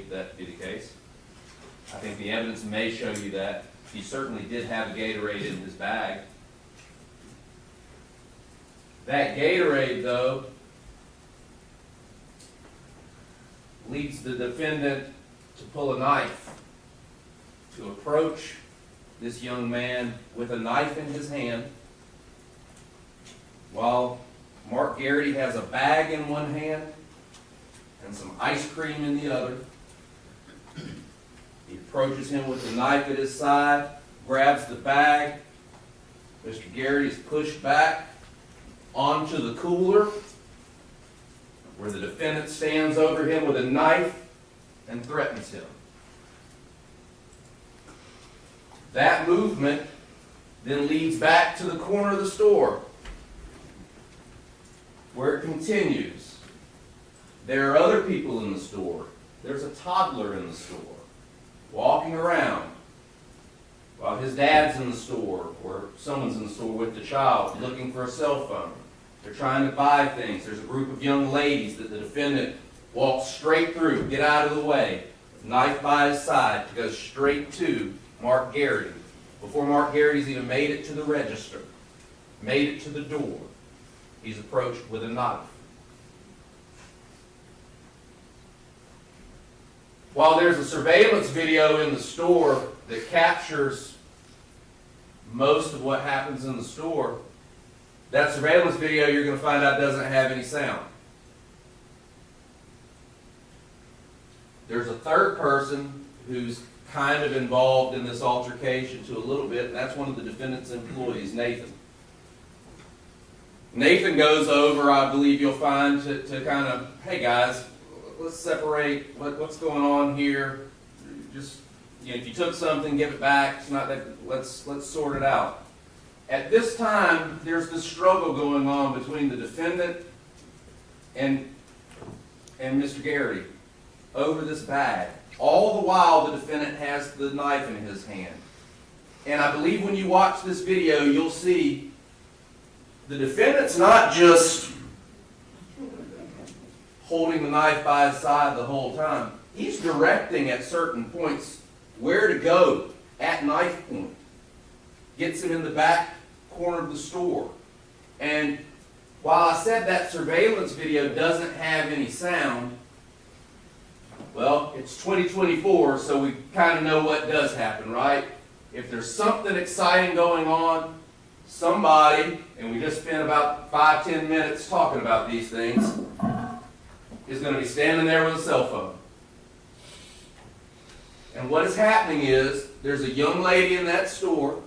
believe that to be the case. I think the evidence may show you that. He certainly did have a Gatorade in his bag. That Gatorade, though, leads the defendant to pull a knife, to approach this young man with a knife in his hand, while Mark Garrity has a bag in one hand and some ice cream in the other. He approaches him with the knife at his side, grabs the bag. Mr. Garrity is pushed back onto the cooler, where the defendant stands over him with a knife and threatens him. That movement then leads back to the corner of the store, where it continues. There are other people in the store. There's a toddler in the store, walking around, while his dad's in the store, or someone's in the store with the child, looking for a cell phone. They're trying to buy things. There's a group of young ladies that the defendant walks straight through, get out of the way, knife by his side to go straight to Mark Garrity. Before Mark Garrity's even made it to the register, made it to the door, he's approached with a knife. While there's a surveillance video in the store that captures most of what happens in the store, that surveillance video, you're going to find out, doesn't have any sound. There's a third person who's kind of involved in this altercation to a little bit, and that's one of the defendant's employees, Nathan. Nathan goes over, I believe you'll find, to kind of, hey guys, let's separate what's going on here. Just, you know, if you took something, give it back. It's not that. Let's sort it out. At this time, there's this struggle going on between the defendant and Mr. Garrity over this bag. All the while, the defendant has the knife in his hand. And I believe when you watch this video, you'll see the defendant's not just holding the knife by his side the whole time. He's directing at certain points where to go at knife point. Gets him in the back corner of the store. And while I said that surveillance video doesn't have any sound, well, it's 2024, so we kind of know what does happen, right? If there's something exciting going on, somebody, and we just spent about 5-10 minutes talking about these things, is going to be standing there with a cell phone. And what is happening is, there's a young lady in that store,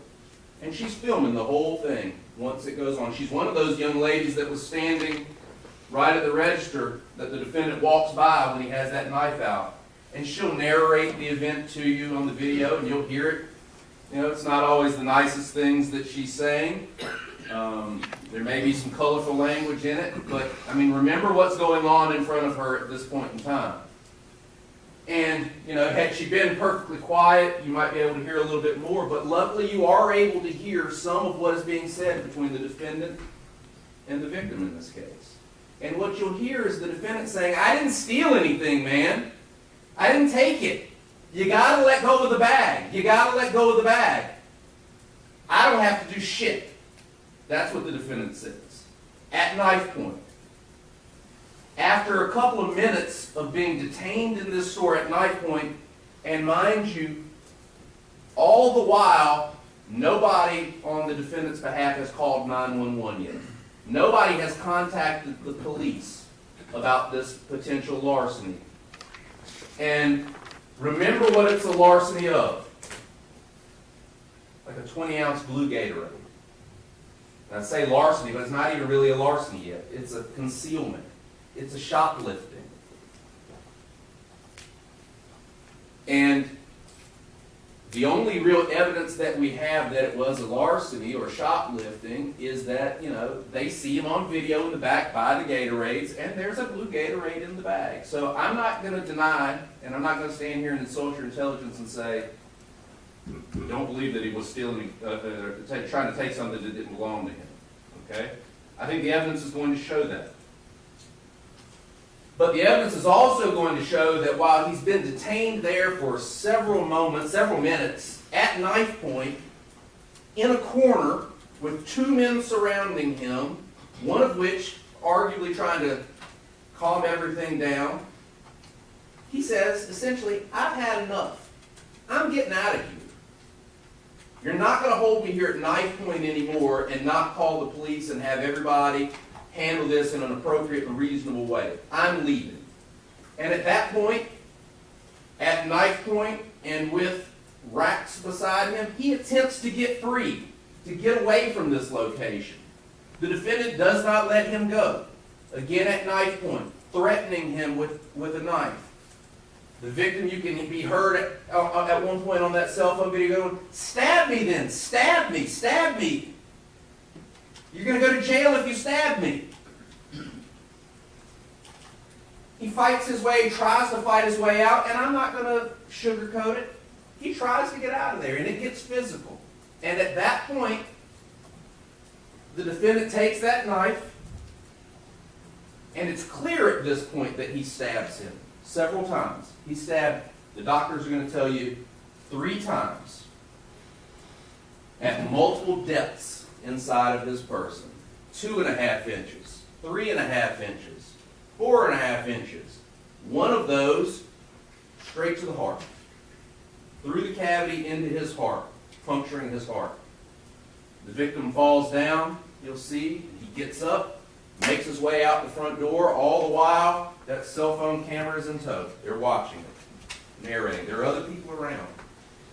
and she's filming the whole thing once it goes on. She's one of those young ladies that was standing right at the register that the defendant walks by when he has that knife out. And she'll narrate the event to you on the video, and you'll hear it. You know, it's not always the nicest things that she's saying. There may be some colorful language in it, but, I mean, remember what's going on in front of her at this point in time. And, you know, had she been perfectly quiet, you might be able to hear a little bit more, but luckily you are able to hear some of what is being said between the defendant and the victim in this case. And what you'll hear is the defendant saying, I didn't steal anything, man. I didn't take it. You gotta let go of the bag. You gotta let go of the bag. I don't have to do shit. That's what the defendant says. At knife point. After a couple of minutes of being detained in this store at knife point, and mind you, all the while, nobody on the defendant's behalf has called 911 yet. Nobody has contacted the police about this potential larceny. And remember what it's a larceny of. Like a 20-ounce blue Gatorade. And I say larceny, but it's not even really a larceny yet. It's a concealment. It's a shoplifting. And the only real evidence that we have that it was a larceny or shoplifting is that, you know, they see him on video in the back buy the Gatorades, and there's a blue Gatorade in the bag. So I'm not going to deny, and I'm not going to stand here and insult your intelligence and say, don't believe that he was stealing, trying to take something that didn't belong to him. Okay? I think the evidence is going to show that. But the evidence is also going to show that while he's been detained there for several minutes, at knife point, in a corner with two men surrounding him, one of which arguably trying to calm everything down, he says, essentially, I've had enough. I'm getting out of here. You're not going to hold me here at knife point anymore and not call the police and have everybody handle this in an appropriate and reasonable way. I'm leaving. And at that point, at knife point and with racks beside him, he attempts to get free, to get away from this location. The defendant does not let him go. Again at knife point, threatening him with a knife. The victim, you can be heard at one point on that cell phone video going, stab me then, stab me, stab me. You're going to go to jail if you stab me. He fights his way, tries to fight his way out, and I'm not going to sugarcoat it. He tries to get out of there, and it gets physical. And at that point, the defendant takes that knife, and it's clear at this point that he stabs him several times. He stabbed, the doctors are going to tell you, 3 times at multiple depths inside of his person. 2.5 inches, 3.5 inches, 4.5 inches. One of those straight to the heart, through the cavity into his heart, puncturing his heart. The victim falls down, you'll see, he gets up, makes his way out the front door, all the while that cell phone camera is in tow. They're watching it, narrating. There are other people around,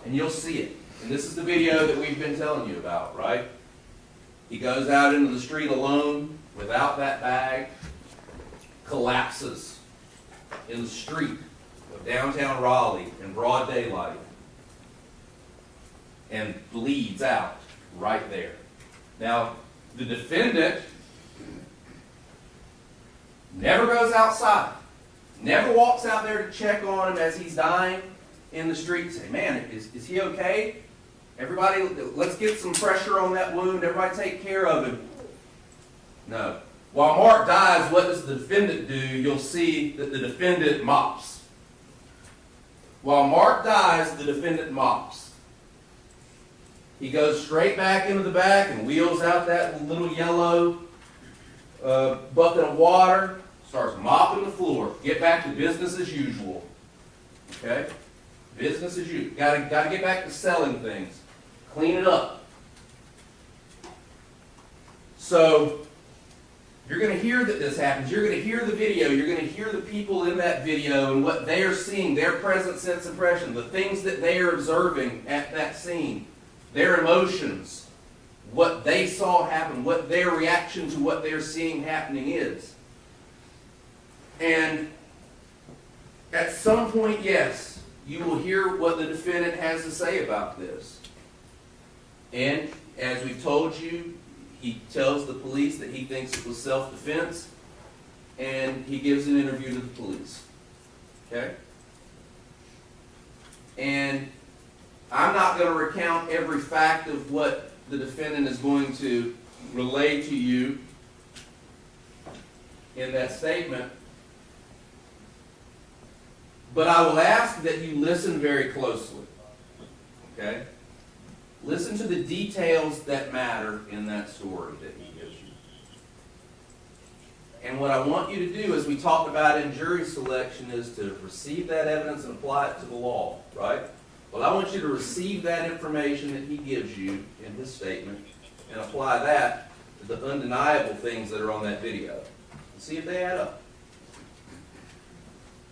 and you'll see it. And this is the video that we've been telling you about, right? He goes out into the street alone, without that bag, collapses in the street of downtown Raleigh in broad daylight, and bleeds out right there. Now, the defendant never goes outside, never walks out there to check on him as he's dying in the street and say, man, is he okay? Everybody, let's get some pressure on that wound. Everybody take care of him. No. While Mark dies, what does the defendant do? You'll see that the defendant mops. While Mark dies, the defendant mops. He goes straight back into the back and wheels out that little yellow bucket of water, starts mopping the floor. Get back to business as usual. Okay? Business as usual. Gotta get back to selling things. Clean it up. So, you're going to hear that this happens. You're going to hear the video. You're going to hear the people in that video and what they are seeing, their present sense impression, the things that they are observing at that scene, their emotions, what they saw happen, what their reaction to what they're seeing happening is. And at some point, yes, you will hear what the defendant has to say about this. And as we've told you, he tells the police that he thinks it was self-defense, and he gives an interview to the police. Okay? And I'm not going to recount every fact of what the defendant is going to relay to you in that statement, but I will ask that you listen very closely. Okay? Listen to the details that matter in that story that he gives you. And what I want you to do, as we talked about in jury selection, is to receive that evidence and apply it to the law, right? Well, I want you to receive that information that he gives you in his statement and apply that to the undeniable things that are on that video. And see if they add up.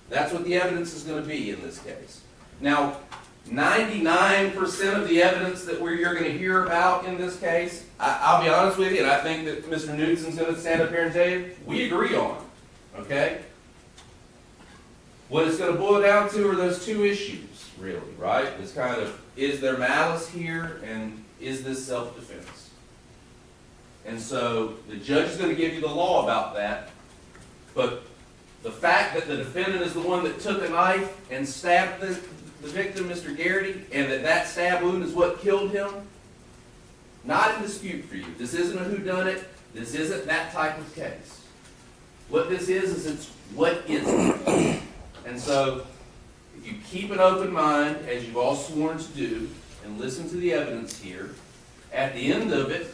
That's what the evidence is going to be in this case. Now, 99% of the evidence that you're going to hear about in this case, I'll be honest with you, and I think that Mr. Newton's going to stand up here and tell you, we agree on. Okay? What it's going to boil down to are those two issues, really, right? It's kind of, is there malice here, and is this self-defense? And so the judge is going to give you the law about that, but the fact that the defendant is the one that took a knife and stabbed the victim, Mr. Garrity, and that stab wound is what killed him, not in dispute for you. This isn't a whodunit. This isn't that type of case. What this is it's what isn't. And so, if you keep an open mind, as you've all sworn to do, and listen to the evidence here, at the end of it,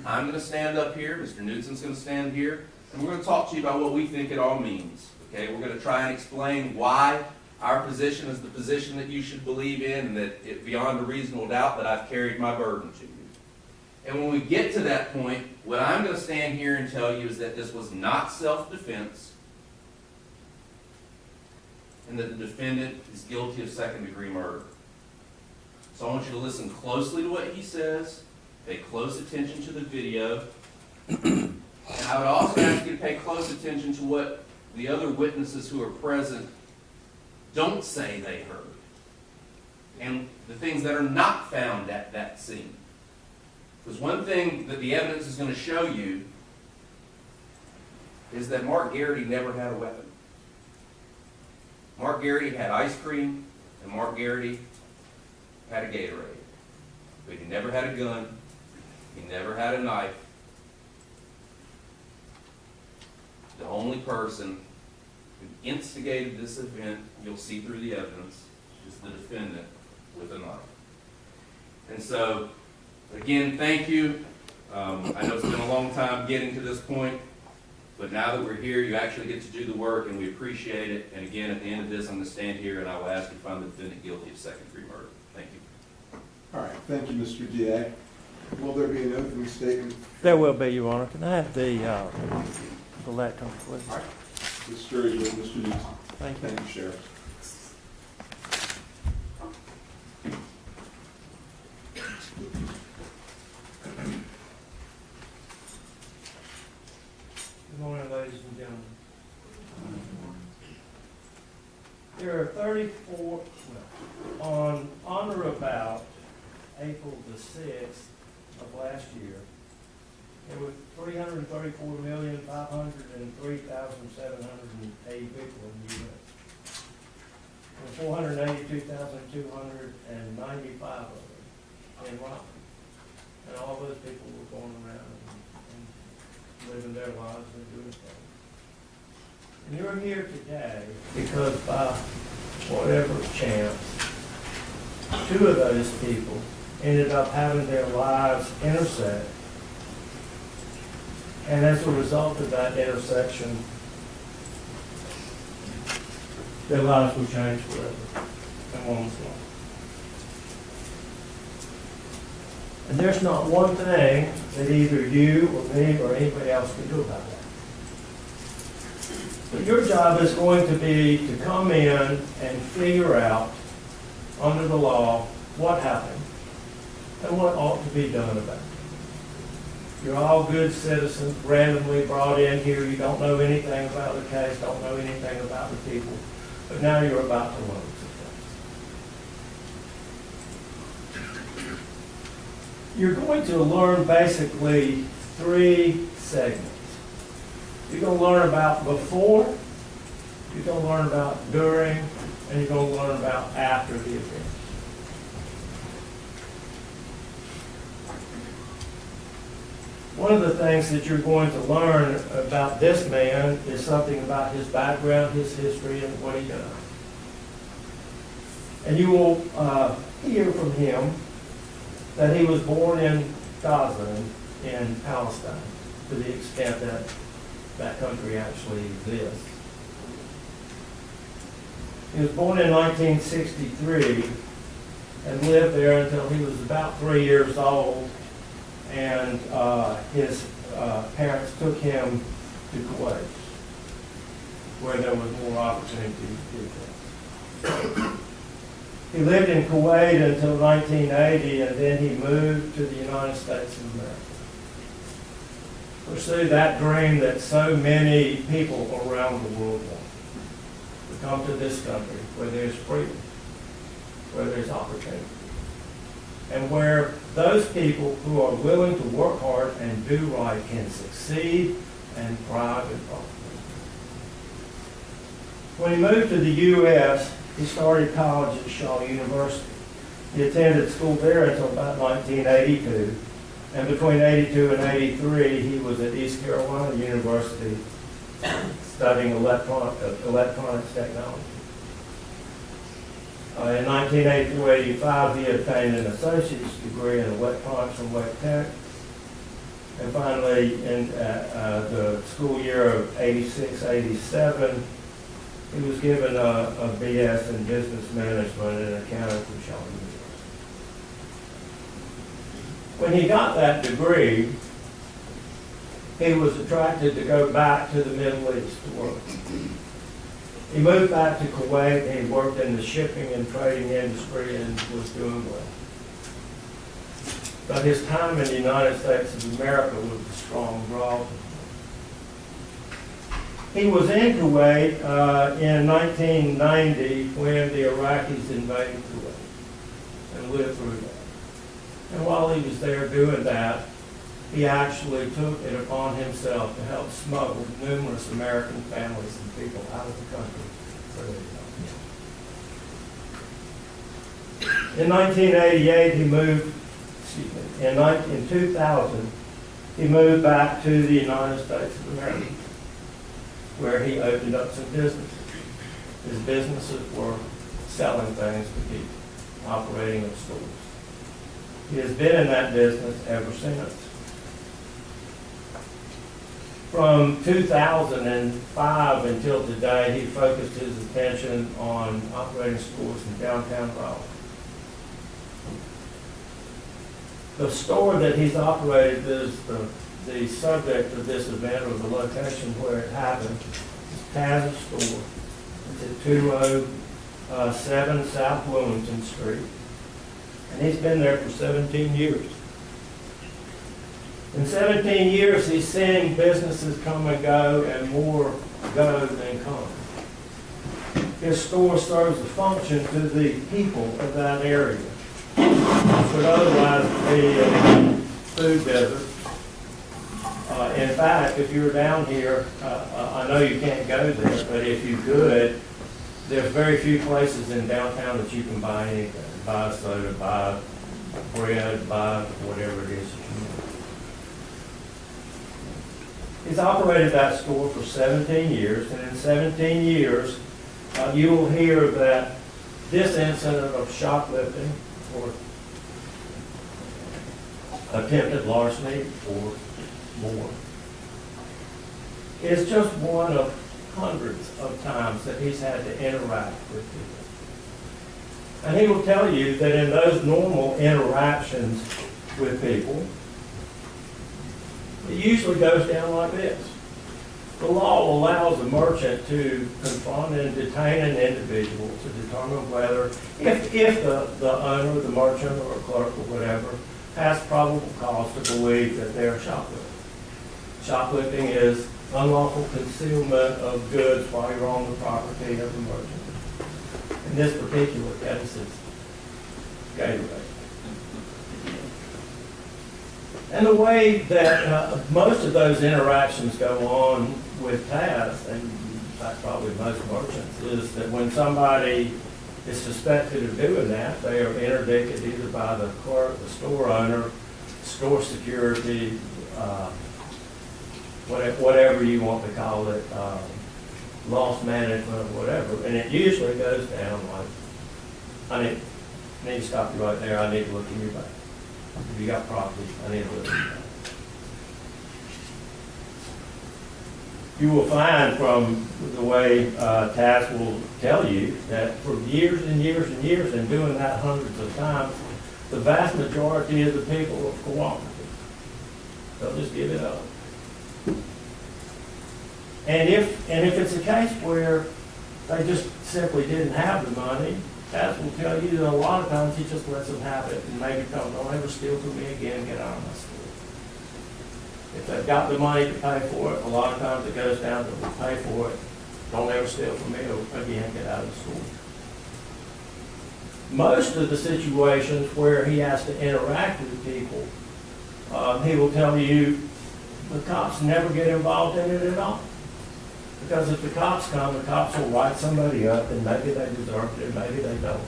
I'm going to stand up here, Mr. Newton's going to stand here, and we're going to talk to you about what we think it all means. Okay, we're going to try and explain why our position is the position that you should believe in, and that it, beyond a reasonable doubt, that I've carried my burden to you. And when we get to that point, what I'm going to stand here and tell you is that this was not self-defense, and that the defendant is guilty of second-degree murder. So I want you to listen closely to what he says, pay close attention to the video, and I would also ask you to pay close attention to what the other witnesses who are present don't say they heard, and the things that are not found at that scene. Because one thing that the evidence is going to show you is that Mark Garrity never had a weapon. Mark Garrity had ice cream, and Mark Garrity had a Gatorade. But he never had a gun. He never had a knife. The only person who instigated this event, you'll see through the evidence, is the defendant with a knife. And so, again, thank you. I know it's been a long time getting to this point, but now that we're here, you actually get to do the work, and we appreciate it. And again, at the end of this, I'm going to stand here, and I will ask you to find the defendant guilty of second-degree murder. Thank you. All right, thank you, Mr. Diak. Will there be an opening statement? There will be, Your Honor. Can I have the lectern, please? All right. This jury with Mr. Newton. Thank you. Thank you, Sheriff. Good morning, ladies and gentlemen. There are 34, on or about April the 6th of last year, there were 334,503,780 people in the U.S. There were 482,295 of them in Raleigh. And all those people were going around and living their lives and doing things. And you're here today because by whatever chance, two of those people ended up having their lives intersect. And as a result of that intersection, their lives were changed forever. And one was lost. And there's not one thing that either you or me or anybody else can do about that. But your job is going to be to come in and figure out, under the law, what happened and what ought to be done about it. You're all good citizens, randomly brought in here. You don't know anything about the case, don't know anything about the people, but now you're about to learn some things. You're going to learn basically three segments. You're going to learn about before, you're going to learn about during, and you're going to learn about after the event. One of the things that you're going to learn about this man is something about his background, his history, and what he done. And you will hear from him that he was born in Gaza, in Palestine, to the extent that that country actually exists. He was born in 1963 and lived there until he was about 3 years old, and his parents took him to Kuwait, where there was more opportunity to do that. He lived in Kuwait until 1980, and then he moved to the United States of America. Pursue that dream that so many people around the world want. To come to this country where there's freedom, where there's opportunity, and where those people who are willing to work hard and do right can succeed and thrive and prosper. When he moved to the U.S., he started college at Shaw University. He attended school there until about 1982. And between 82 and 83, he was at East Carolina University studying electronics technology. In 1984-85, he obtained an associate's degree in electronics from Wake Tech. And finally, in the school year of 86-87, he was given a BS in business management and accounting from Shawnee University. When he got that degree, he was attracted to go back to the Middle East to work. He moved back to Kuwait, and he worked in the shipping and trading industry and was doing well. But his time in the United States of America was a strong draw. He was in Kuwait in 1990 when the Iraqis invaded Kuwait and lived through that. And while he was there doing that, he actually took it upon himself to help smuggle numerous American families and people out of the country where they don't. In 1988, he moved, in 2000, he moved back to the United States of America, where he opened up some businesses. His businesses were selling things to people, operating in stores. He has been in that business ever since. From 2005 until today, he focused his attention on operating stores in downtown Raleigh. The store that he's operated is the subject of this event, or the location where it happened, is Taz's store. It's at 207 South Wilmington Street. And he's been there for 17 years. In 17 years, he's seen businesses come and go, and more go than come. His store serves a function to the people of that area. It would otherwise be a food desert. In fact, if you were down here, I know you can't go there, but if you could, there's very few places in downtown that you can buy anything. Buy soda, buy bread, buy whatever it is that you need. He's operated that store for 17 years, and in 17 years, you will hear that this incident of shoplifting or attempted larceny or more is just one of hundreds of times that he's had to interact with people. And he will tell you that in those normal interactions with people, it usually goes down like this. The law allows a merchant to confront and detain an individual to determine whether, if the owner, the merchant, or a clerk, or whatever, has probable cause to believe that they're shoplifting. Shoplifting is unlawful concealment of goods while you're on the property of the merchant. In this particular case, it's Gatorade. And the way that most of those interactions go on with Taz, and in fact probably most merchants, is that when somebody is suspected of doing that, they are interdicted either by the clerk, the store owner, store security, whatever you want to call it, loss management, or whatever. And it usually goes down like, I need to stop you right there, I need to look in your bag. If you got property, I need to look in your bag. You will find from the way Taz will tell you that for years and years and years, and doing that hundreds of times, the vast majority of the people are cooperative. They'll just give it up. And if it's a case where they just simply didn't have the money, Taz will tell you that a lot of times he just lets them have it and maybe tell them, don't ever steal from me again, get out of my store. If they've got the money to pay for it, a lot of times it goes down to pay for it, don't ever steal from me again, get out of the store. Most of the situations where he has to interact with people, he will tell you the cops never get involved in it at all. Because if the cops come, the cops will write somebody up, and maybe they deserve it, and maybe they don't.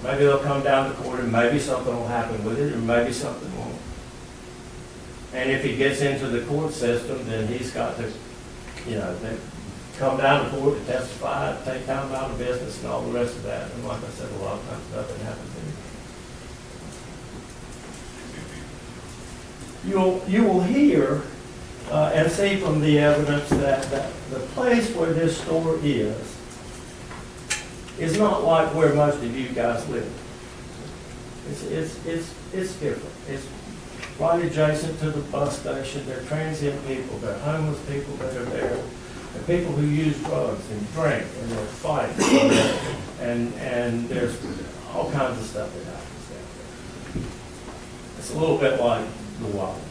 Maybe they'll come down to court, and maybe something will happen with it, or maybe something won't. And if he gets into the court system, then he's got to you know, they come down to court to testify, take time out of business and all the rest of that. And like I said, a lot of times nothing happens anymore. You will hear and see from the evidence that the place where this store is not like where most of you guys live. It's different. It's right adjacent to the bus station. There are transient people, there are homeless people that are there, there are people who use drugs and drink, and they're fighting, and there's all kinds of stuff that happens down there. It's a little bit like the Wild West.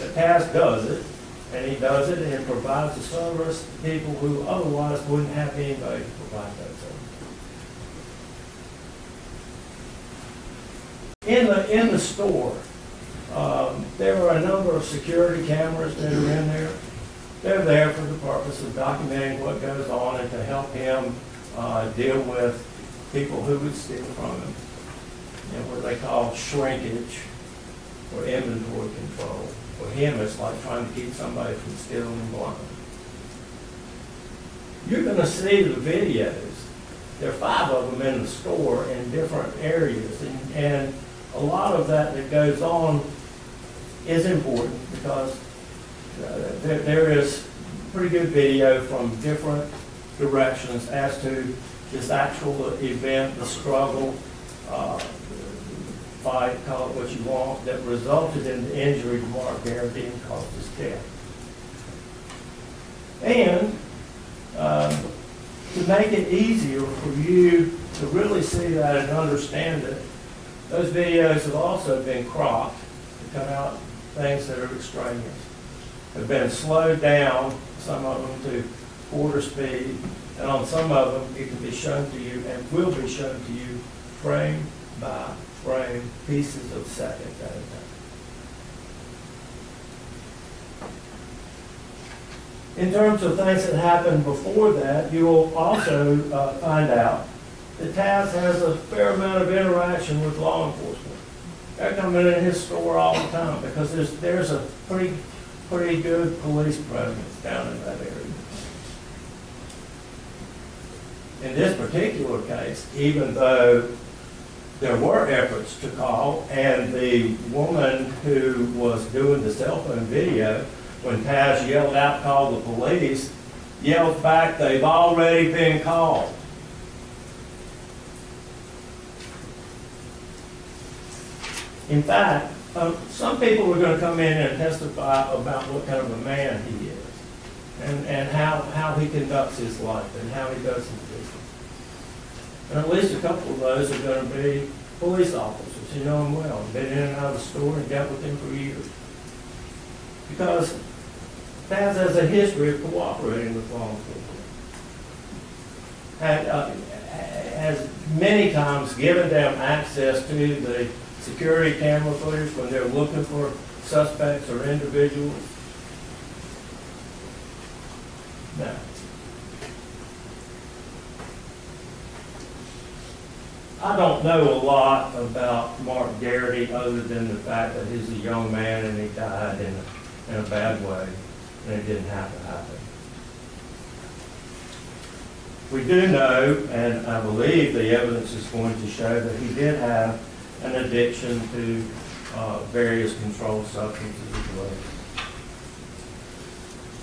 The task does it, and he does it and provides a service to people who otherwise wouldn't have anybody to provide that service. In the store, there are a number of security cameras that are in there. They're there for the purpose of documenting what goes on and to help him deal with people who would steal from him. You know, what they call shrinkage or inventory control. For him, it's like trying to keep somebody from stealing blind. You're going to see the videos. There are 5 of them in the store in different areas, and a lot of that goes on is important because there is pretty good video from different directions as to this actual event, the struggle, fight, call it what you want, that resulted in the injury to Mark Garrity and caused his death. And to make it easier for you to really see that and understand it, those videos have also been cropped to cut out things that are extraneous. Have been slowed down, some of them to quarter speed, and on some of them it can be shown to you and will be shown to you frame by frame, pieces of seconds at a time. In terms of things that happened before that, you will also find out that Taz has a fair amount of interaction with law enforcement. They're coming in his store all the time because there's a pretty good police presence down in that area. In this particular case, even though there were efforts to call, and the woman who was doing the cell phone video, when Taz yelled out, "Call the police," yelled back, "They've already been called." In fact, some people are going to come in and testify about what kind of a man he is, and how he conducts his life, and how he does his business. And at least a couple of those are going to be police officers who know him well, been in and out of the store and dealt with him for years. Because Taz has a history of cooperating with law enforcement. Has many times given them access to the security camera footage when they're looking for suspects or individuals. Now, I don't know a lot about Mark Garrity other than the fact that he's a young man and he died in a bad way, and it didn't have to happen. We do know, and I believe the evidence is going to show, that he did have an addiction to various controlled substances as well.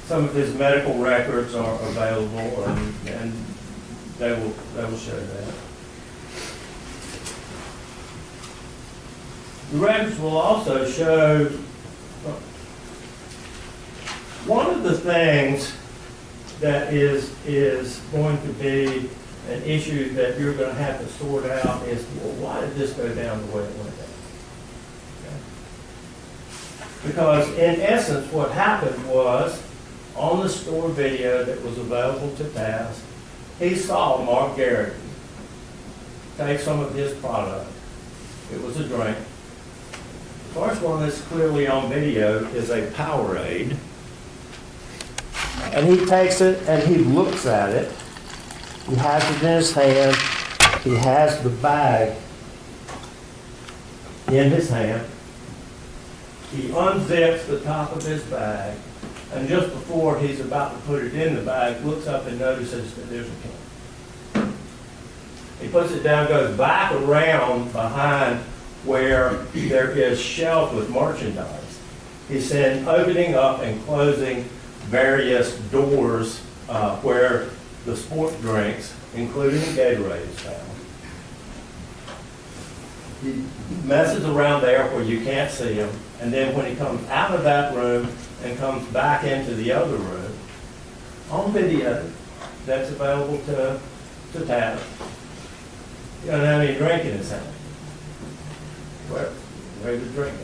Some of his medical records are available, and they will show that. The records will also show one of the things that is going to be an issue that you're going to have to sort out is, well, why did this go down the way it went down? Okay. Because in essence, what happened was, on the store video that was available to Taz, he saw Mark Garrity take some of his product. It was a drink. The first one that's clearly on video is a Powerade. And he takes it and he looks at it. He has it in his hand. He has the bag in his hand. He unzips the top of his bag and just before he's about to put it in the bag, looks up and notices that there's a can. He puts it down, goes back around behind where there is shelf with merchandise. He's then opening up and closing various doors where the sport drinks, including the Gatorade, is found. He messes around there where you can't see him, and then when he comes out of that room and comes back into the other room, on video that's available to Taz, he doesn't have any drink in his hand. Where's the drink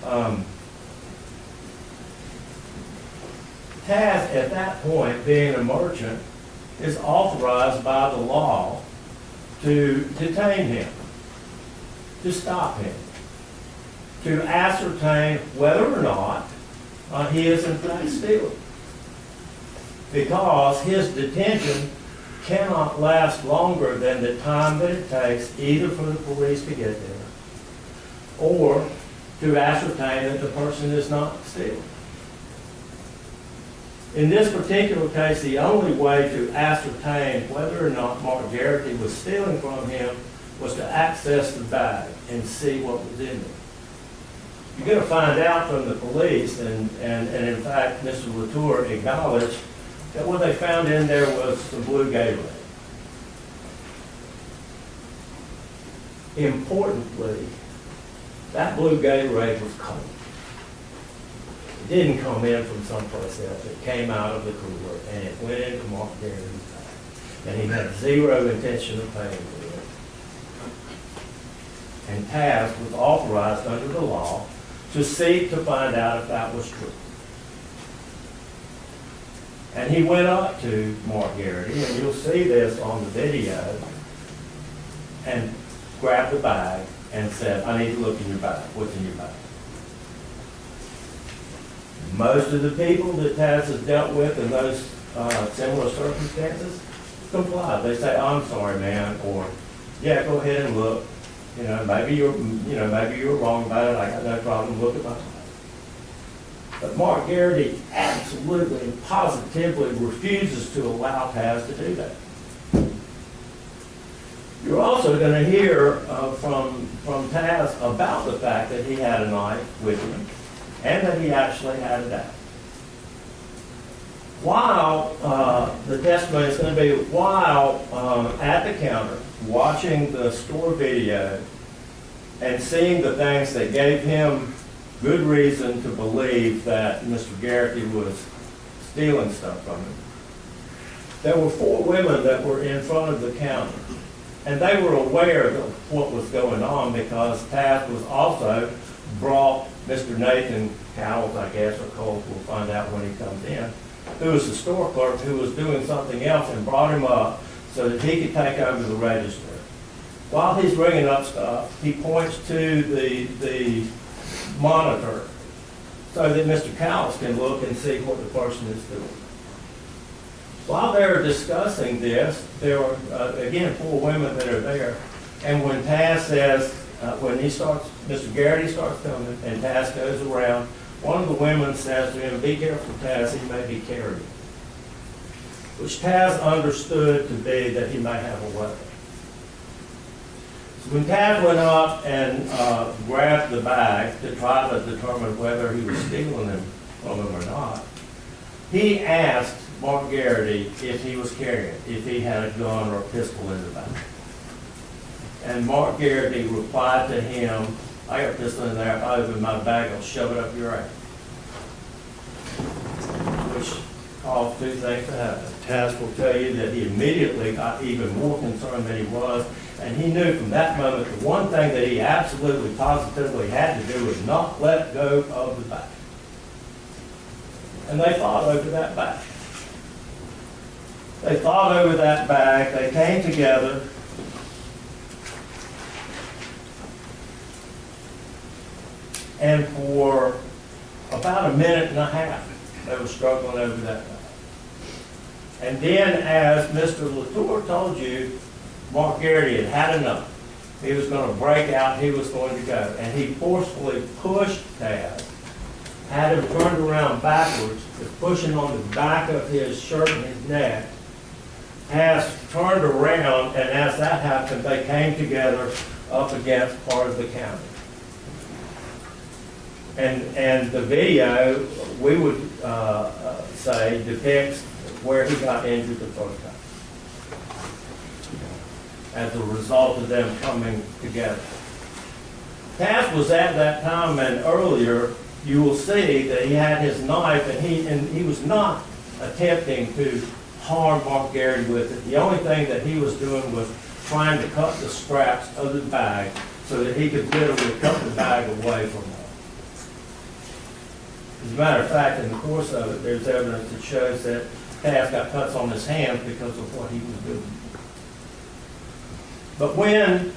at? Taz, at that point, being a merchant, is authorized by the law to detain him, to stop him, to ascertain whether or not he is in fact stealing. Because his detention cannot last longer than the time that it takes either for the police to get there or to ascertain that the person is not stealing. In this particular case, the only way to ascertain whether or not Mark Garrity was stealing from him was to access the bag and see what was in it. You're going to find out from the police, and in fact, Mr. Latour acknowledged that what they found in there was some blue Gatorade. Importantly, that blue Gatorade was cold. It didn't come in from someplace else. It came out of the cooler, and it went into Mark Garrity's bag. And he had zero intention of paying for it. And Taz was authorized under the law to seek to find out if that was true. And he went up to Mark Garrity, and you'll see this on the video, and grabbed the bag and said, "I need to look in your bag. What's in your bag?" Most of the people that Taz has dealt with in those similar circumstances comply. They say, "I'm sorry, man," or "Yeah, go ahead and look. Maybe you're wrong about it. I got no problem. Look at my bag." But Mark Garrity absolutely and positively refuses to allow Taz to do that. You're also going to hear from Taz about the fact that he had a knife with him and that he actually had it out. While the testimony is going to be while at the counter watching the store video and seeing the things that gave him good reason to believe that Mr. Garrity was stealing stuff from him. There were 4 women that were in front of the counter, and they were aware of what was going on because Taz was also brought Mr. Nathan Cowles, I guess, or Cole, we'll find out when he comes in, who was the store clerk who was doing something else, and brought him up so that he could take over the register. While he's ringing up stuff, he points to the monitor so that Mr. Cowles can look and see what the person is doing. While they're discussing this, there are, again, 4 women that are there. And when Taz says, Mr. Garrity starts coming and Taz goes around, one of the women says to him, "Be careful, Taz, he may be carrying," which Taz understood to be that he may have a weapon. So when Taz went up and grabbed the bag to try to determine whether he was stealing them from him or not, he asked Mark Garrity if he was carrying, if he had a gun or a pistol in the bag. And Mark Garrity replied to him, "I got a pistol in there. If I open my bag, I'll shove it up your ass." Which caused 2 things to happen. Taz will tell you that he immediately got even more concerned than he was, and he knew from that moment the one thing that he absolutely positively had to do was not let go of the bag. And they fought over that bag. They fought over that bag. They came together. And for about a minute and a half, they were struggling over that bag. And then, as Mr. Latour told you, Mark Garrity had had enough. He was going to break out. He was going to go. And he forcefully pushed Taz had him turned around backwards, was pushing on the back of his shirt and his neck. Taz turned around, and as that happened, they came together up against part of the county. And the video, we would say, depicts where he got injured the first time as a result of them coming together. Taz was at that time, and earlier, you will see that he had his knife, and he was not attempting to harm Mark Garrity with it. The only thing that he was doing was trying to cut the straps of the bag so that he could literally cut the bag away from him. As a matter of fact, in the course of it, there's evidence that shows that Taz got cuts on his hands because of what he was doing. But when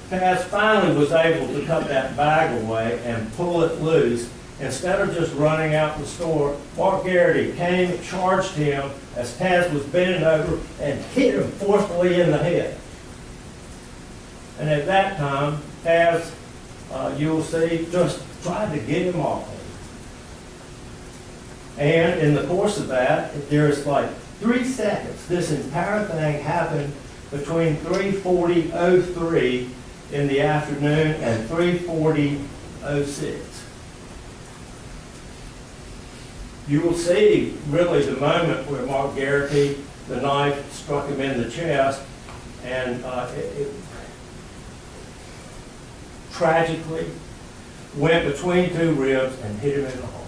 Taz finally was able to cut that bag away and pull it loose, instead of just running out the store, Mark Garrity came, charged him as Taz was bending over and hit him forcefully in the head. And at that time, Taz, you'll see, just tried to get him off of him. And in the course of that, there's like 3 seconds. This entire thing happened between 3:40:03 in the afternoon and 3:40:06. You will see really the moment where Mark Garrity, the knife struck him in the chest, and it tragically went between 2 ribs and hit him in the heart.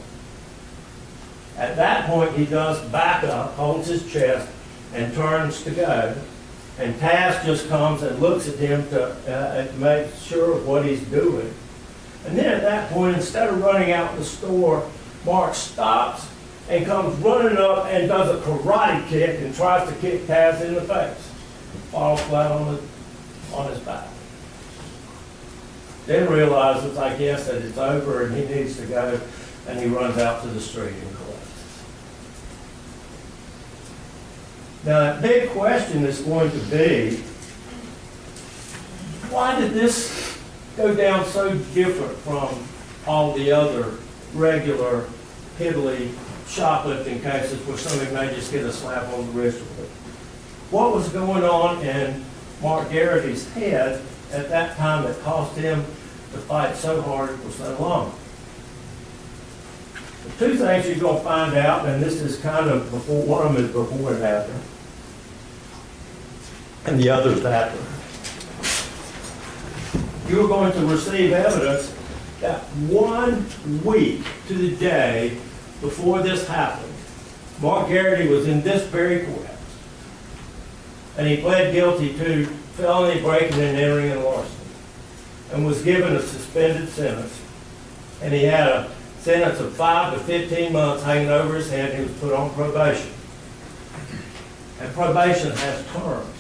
At that point, he does back up, holds his chest, and turns to go. And Taz just comes and looks at him to make sure of what he's doing. And then at that point, instead of running out the store, Mark stops and comes running up and does a karate kick and tries to kick Taz in the face. Falls flat on his back. Then realizes, I guess, that it's over and he needs to go, and he runs out to the street and collapses. Now, that big question is going to be, why did this go down so different from all the other regular piddly shoplifting cases where somebody may just get a slap on the wrist with it? What was going on in Mark Garrity's head at that time that caused him to fight so hard for so long? The 2 things you're going to find out, and this is kind of before, one of them is before and after, and the other is after. You're going to receive evidence that 1 week to the day before this happened, Mark Garrity was in this very courthouse, and he pled guilty to felony breaking and entering and larceny, and was given a suspended sentence, and he had a sentence of 5 to 15 months hanging over his head. He was put on probation, and probation has terms.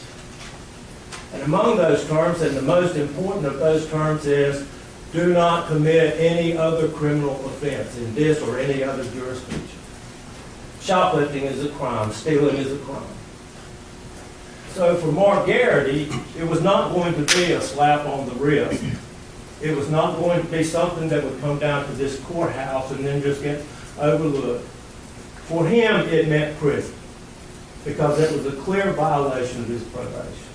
And among those terms, and the most important of those terms is, do not commit any other criminal offense in this or any other jurisdiction. Shoplifting is a crime. Stealing is a crime. So for Mark Garrity, it was not going to be a slap on the wrist. It was not going to be something that would come down to this courthouse and then just get overlooked. For him, it meant prison, because it was a clear violation of his probation.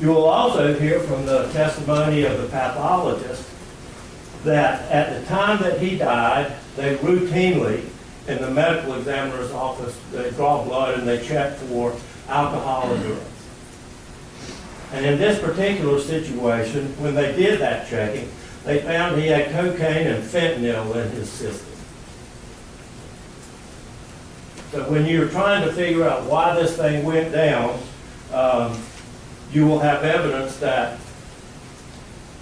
You will also hear from the testimony of the pathologist that at the time that he died, they routinely, in the medical examiner's office, they draw blood and they check for alcohol and drugs. And in this particular situation, when they did that checking, they found he had cocaine and fentanyl in his system. So when you're trying to figure out why this thing went down, you will have evidence that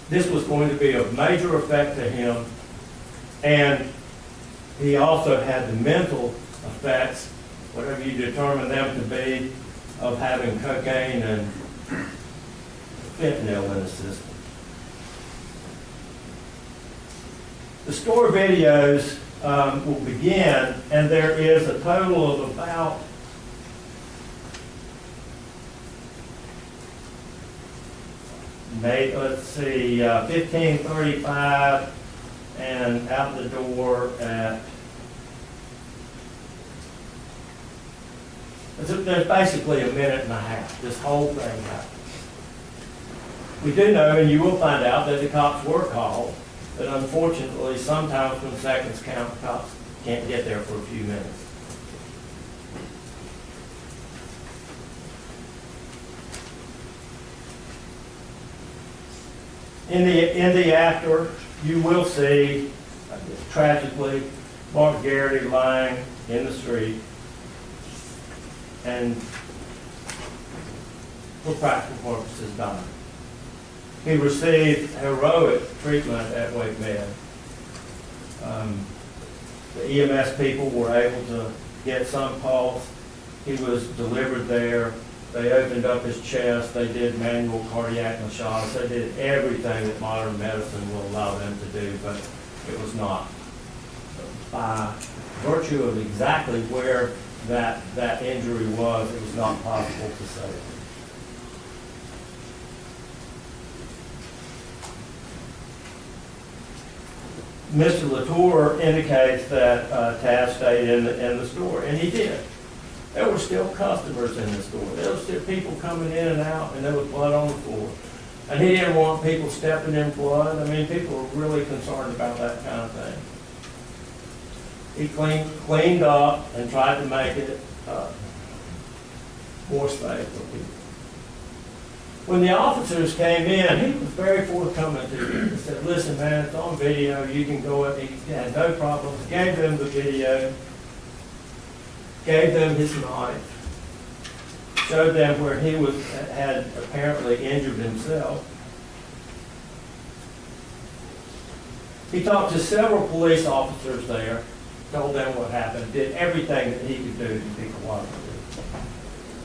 this was going to be of major effect to him, and he also had the mental effects, whatever you determine them to be, of having cocaine and fentanyl in the system. The store videos will begin, and there is a total of about 1535, and out the door at, there's basically a minute and a half. This whole thing happened. We do know, and you will find out, that the cops were called, but unfortunately, sometimes when seconds count, the cops can't get there for a few minutes. In the after, you will see, tragically, Mark Garrity lying in the street, and for practical purposes, dying. He received heroic treatment at Wake Med. The EMS people were able to get some pulse. He was delivered there. They opened up his chest. They did manual cardiac massage. They did everything that modern medicine will allow them to do, but it was not. By virtue of exactly where that injury was, it was not possible to save. Mr. Latour indicates that Taz stayed in the store, and he did. There were still customers in the store. There were still people coming in and out, and there was blood on the floor. And he didn't want people stepping in blood. I mean, people were really concerned about that kind of thing. He cleaned up and tried to make it more safe for people. When the officers came in, he was very forthcoming to them. He said, listen, man, it's on video. You can go up. He had no problems. Gave them the video. Gave them his knife. Showed them where he had apparently injured himself. He talked to several police officers there, told them what happened, did everything that he could do to be cooperative.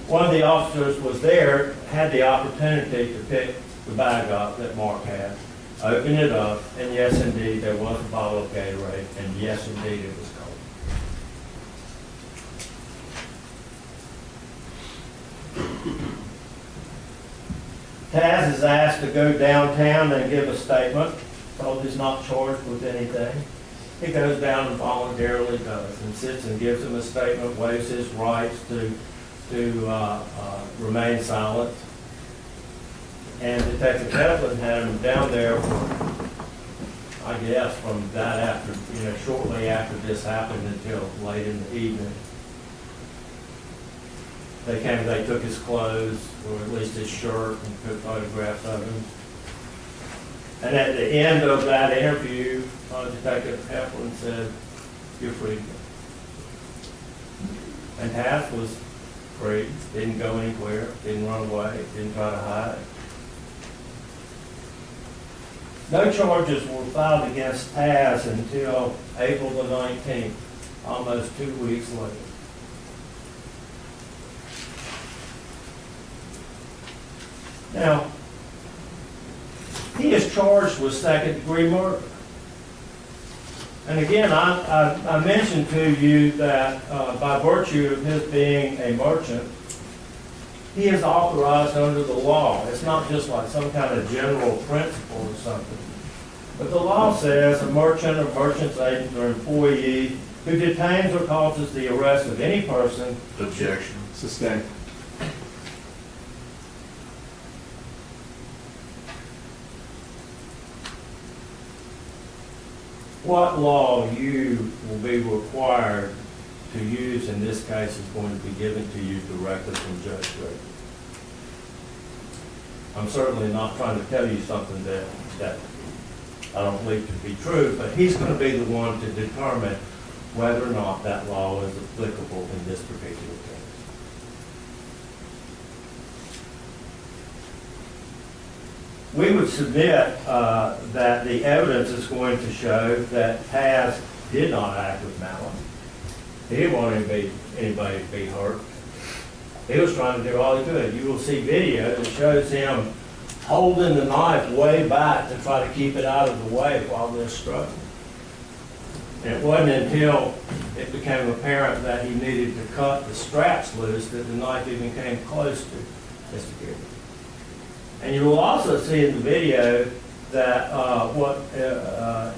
One of the officers was there, had the opportunity to pick the bag up that Mark had, open it up, and yes, indeed, there was a bottle of Gatorade, and yes, indeed, it was cold. Taz is asked to go downtown and give a statement, told he's not charged with anything. He goes down and voluntarily does, and sits and gives him a statement, waives his rights to remain silent. And Detective Heflin had him down there for, I guess, from that after, shortly after this happened until late in the evening. They came, they took his clothes, or at least his shirt, and took photographs of him. And at the end of that interview, Detective Heflin said, "You're free." And Taz was free, didn't go anywhere, didn't run away, didn't try to hide. No charges were filed against Taz until April the 19th, almost 2 weeks later. Now, he is charged with second-degree murder. And again, I mentioned to you that by virtue of his being a merchant, he is authorized under the law. It's not just like some kind of general principle or something. But the law says a merchant or merchant's agent or employee who detains or causes the arrest of any person. Objection. Sustained. What law you will be required to use in this case is going to be given to you directly from Judge Gregory. I'm certainly not trying to tell you something that I don't believe to be true, but he's going to be the one to determine whether or not that law is applicable in this particular case. We would submit that the evidence is going to show that Taz did not act with malice. He didn't want anybody to be hurt. He was trying to do all he could. You will see video that shows him holding the knife way back to try to keep it out of the way while they're struggling. And it wasn't until it became apparent that he needed to cut the straps loose that the knife even came close to Mr. Garrett. And you will also see in the video that what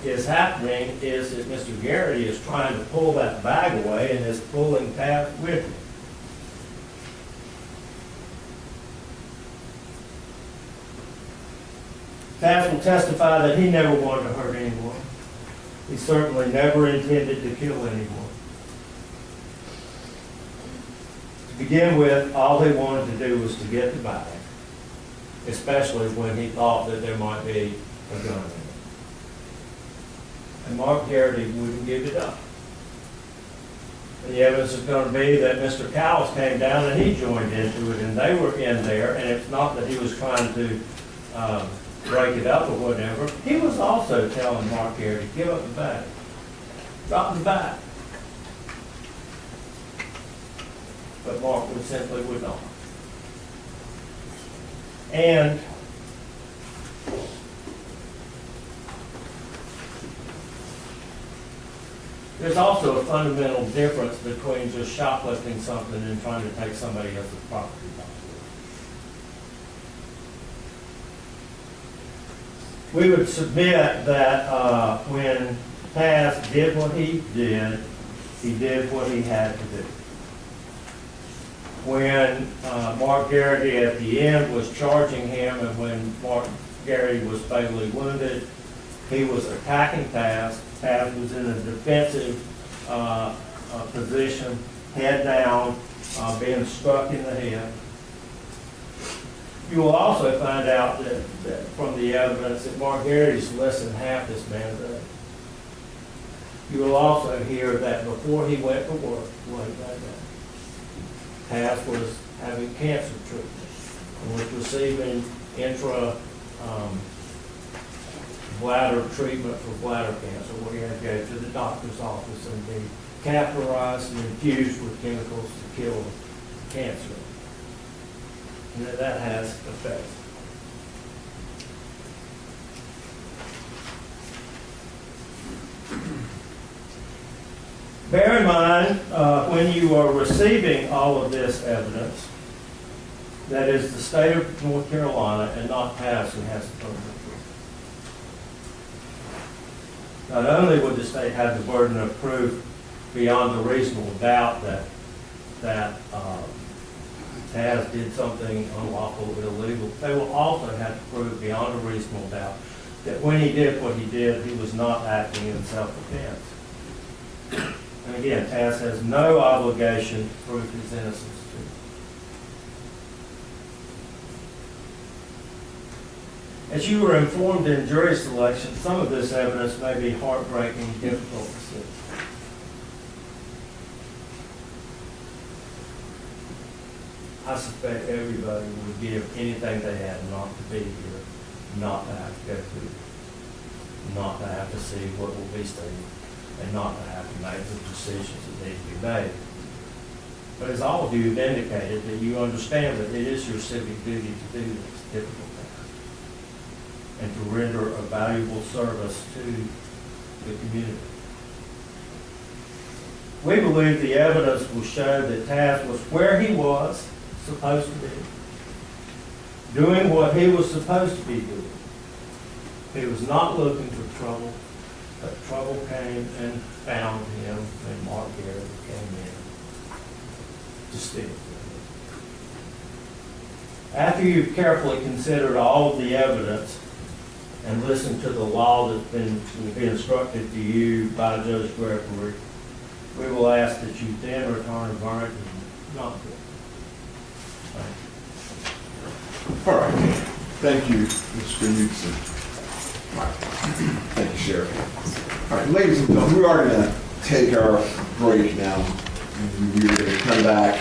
is happening is that Mr. Garrity is trying to pull that bag away and is pulling Taz with him. Taz will testify that he never wanted to hurt anyone. He certainly never intended to kill anyone. To begin with, all he wanted to do was to get the bag, especially when he thought that there might be a gun in it. And Mark Garrity wouldn't give it up. And the evidence is going to be that Mr. Cowles came down and he joined into it, and they were in there, and it's not that he was trying to break it up or whatever. He was also telling Mark Garrity, give up the bag. Drop the bag. But Mark simply would not. And there's also a fundamental difference between just shoplifting something and trying to take somebody else's property by force. We would submit that when Taz did what he did what he had to do. When Mark Garrity at the end was charging him, and when Mark Garrity was fatally wounded, he was attacking Taz. Taz was in a defensive position, head down, being struck in the head. You will also find out that from the evidence that Mark Garrity's less than half this man's age. You will also hear that before he went to work late that day, Taz was having cancer treatment and was receiving intra bladder treatment for bladder cancer, where he had to go to the doctor's office and be catheterized and infused with chemicals to kill cancer. And that has effects. Bear in mind, when you are receiving all of this evidence, that is the state of North Carolina and not Taz who has the burden of proof. Not only would the state have the burden of proof beyond a reasonable doubt that Taz did something unlawful or illegal, they will also have to prove beyond a reasonable doubt that when he did what he did, he was not acting in self-defense. And again, Taz has no obligation to prove his innocence to. As you were informed in jury selection, some of this evidence may be heartbreaking, difficult to see. I suspect everybody would give anything they had not to be here, not to have to go through, not to have to see what will be stated, and not to have to make the decisions that need to be made. But as all of you have indicated, that you understand that it is your civic duty to do this difficult task and to render a valuable service to the community. We believe the evidence will show that Taz was where he was supposed to be, doing what he was supposed to be doing. He was not looking for trouble, but trouble came and found him when Mark Garrity came in to steal from him. After you've carefully considered all of the evidence and listened to the law that's been instructed to you by Judge Gregory, we will ask that you then return a verdict not guilty. All right. Thank you, Mr. Newsom. All right. Thank you, Sheriff. All right, ladies and gentlemen, we are going to take our break now. And we're going to come back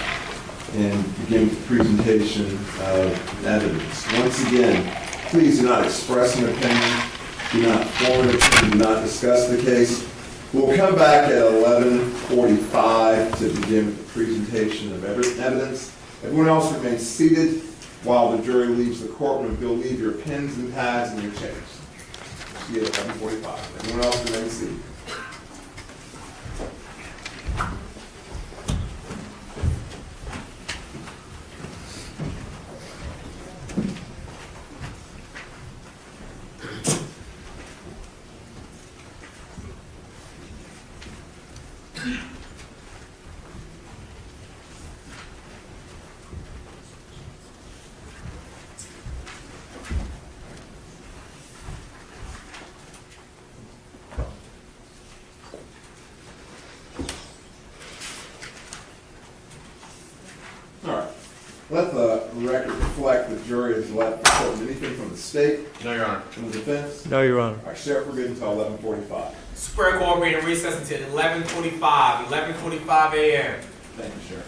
and begin with the presentation of evidence. Once again, please do not express an opinion, do not form an opinion, do not discuss the case. We'll come back at 11:45 to begin with the presentation of evidence. Everyone else remains seated while the jury leaves the courtroom. If you'll leave your pens and pads and your chairs. See you at 11:45. Everyone else remains seated. Let the record reflect the jury has left anything from the state, No, Your Honor. from the defense. No, Your Honor. Our sheriff, we're good until 11:45. Superior Court being recessed until 11:45 a.m. Thank you, Sheriff.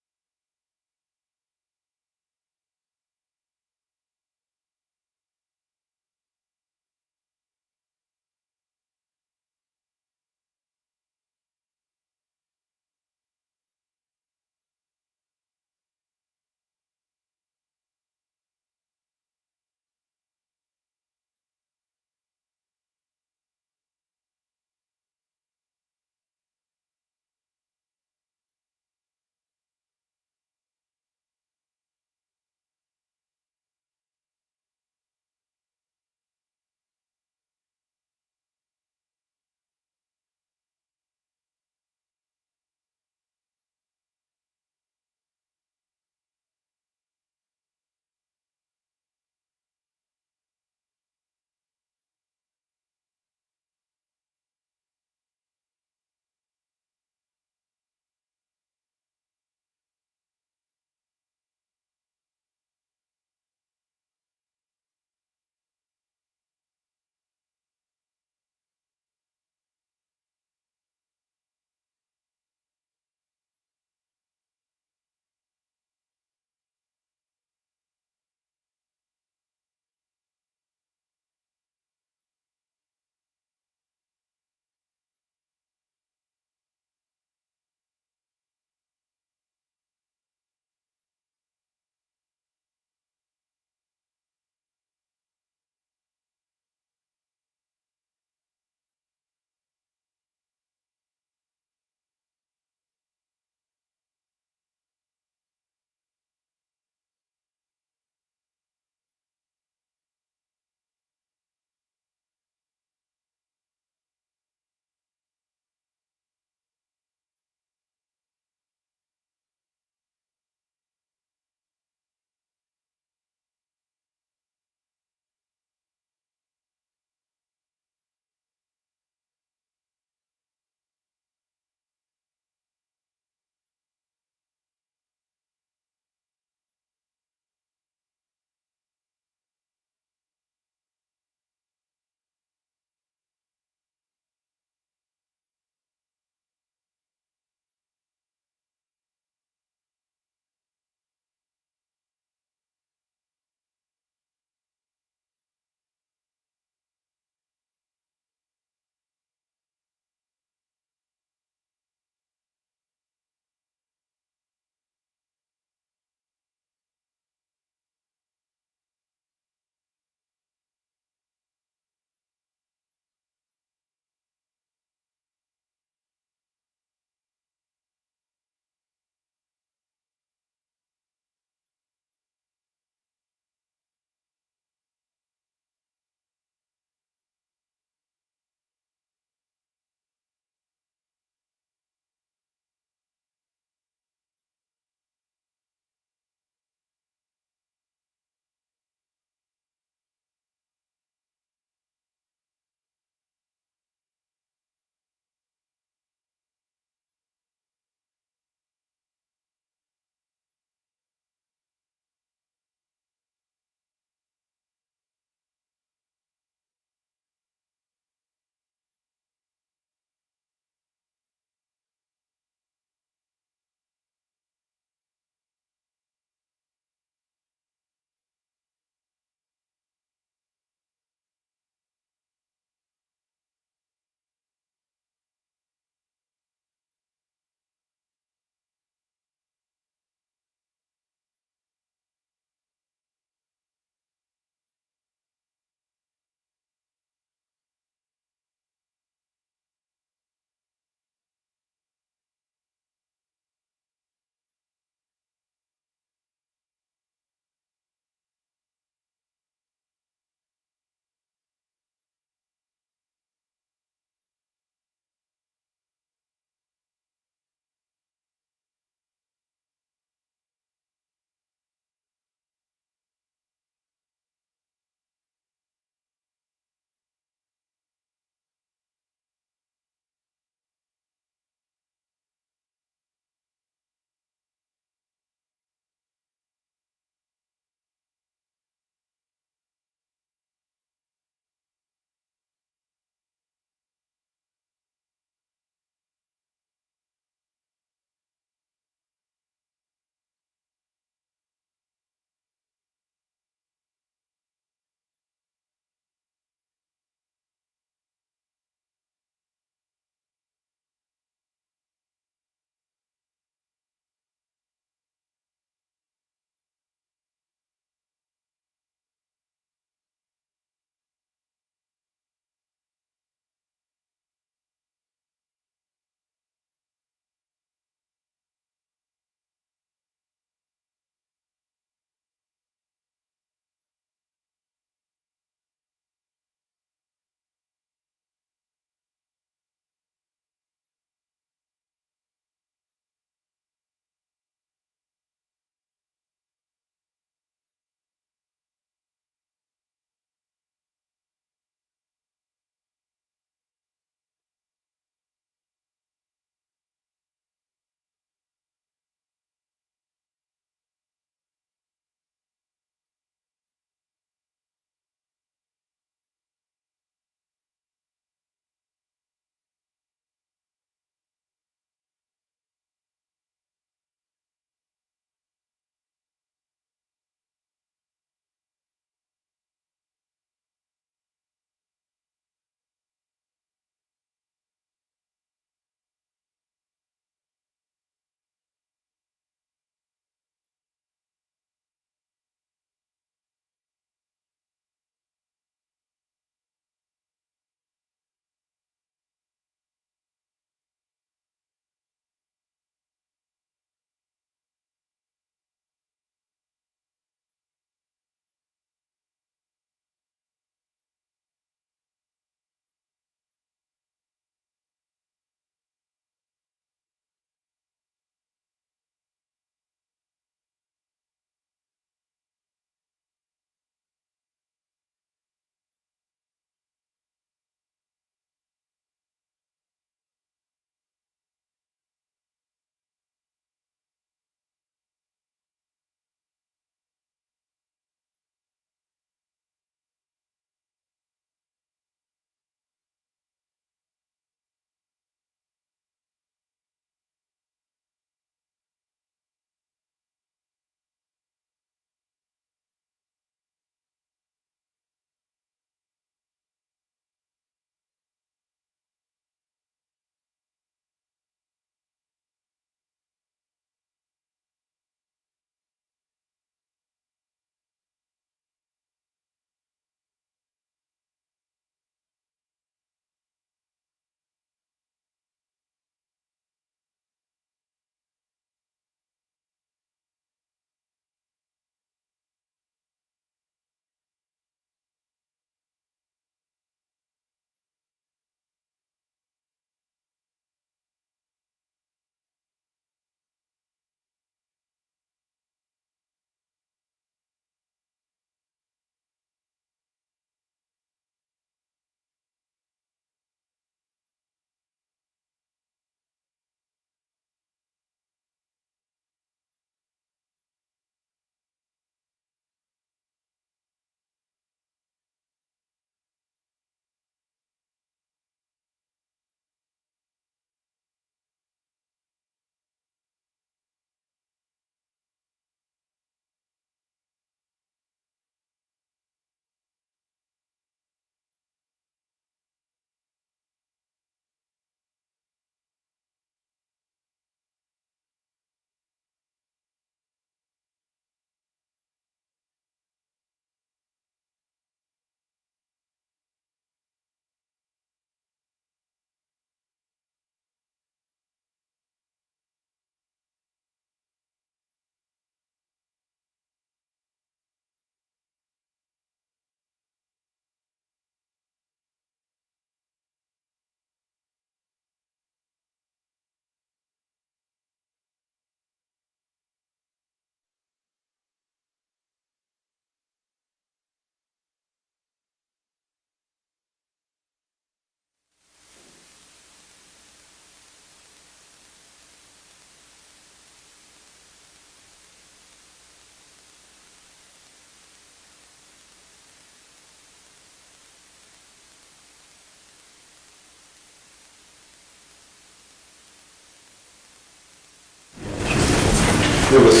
give us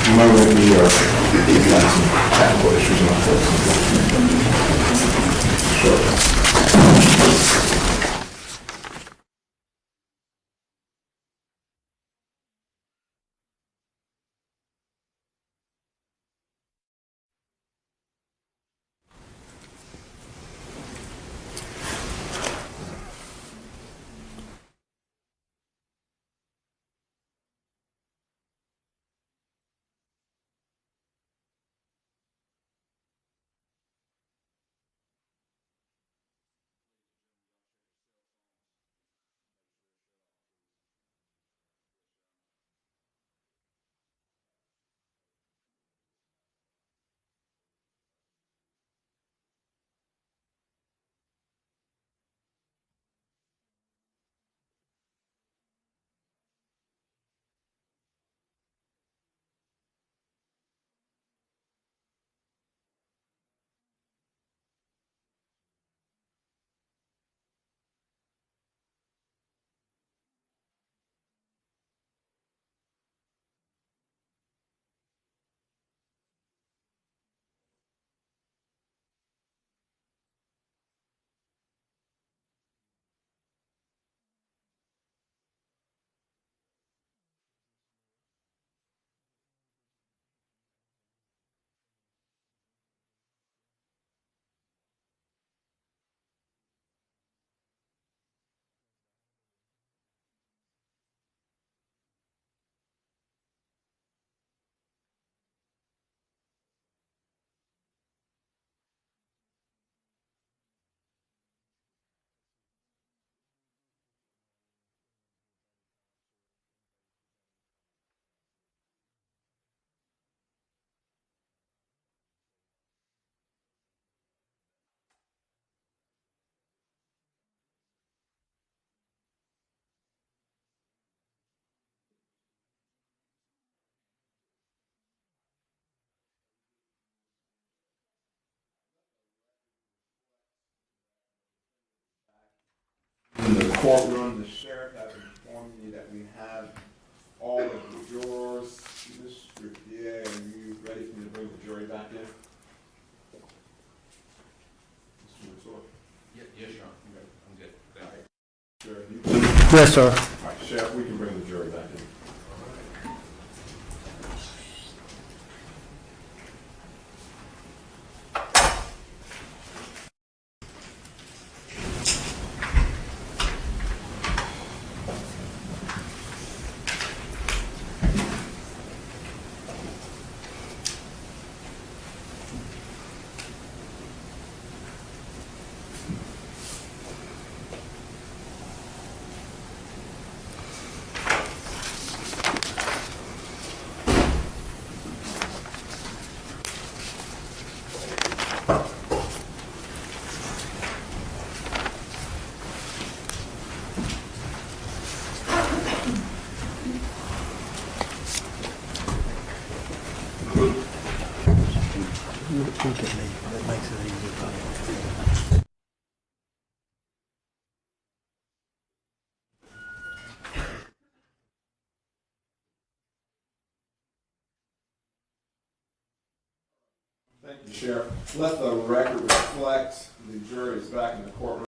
a moment here. We've got some technical issues on our folks. Sure. In the courtroom, the sheriff has informed me that we have all of the jurors. Mr. DA, are you ready for me to bring the jury back in? Mr. Mansour? Yes, Your Honor. I'm good. Thank you. Sheriff, you? Yes, sir. All right, Sheriff, we can bring the jury back in. Thank you, Sheriff. Let the record reflect the jury is back in the courtroom.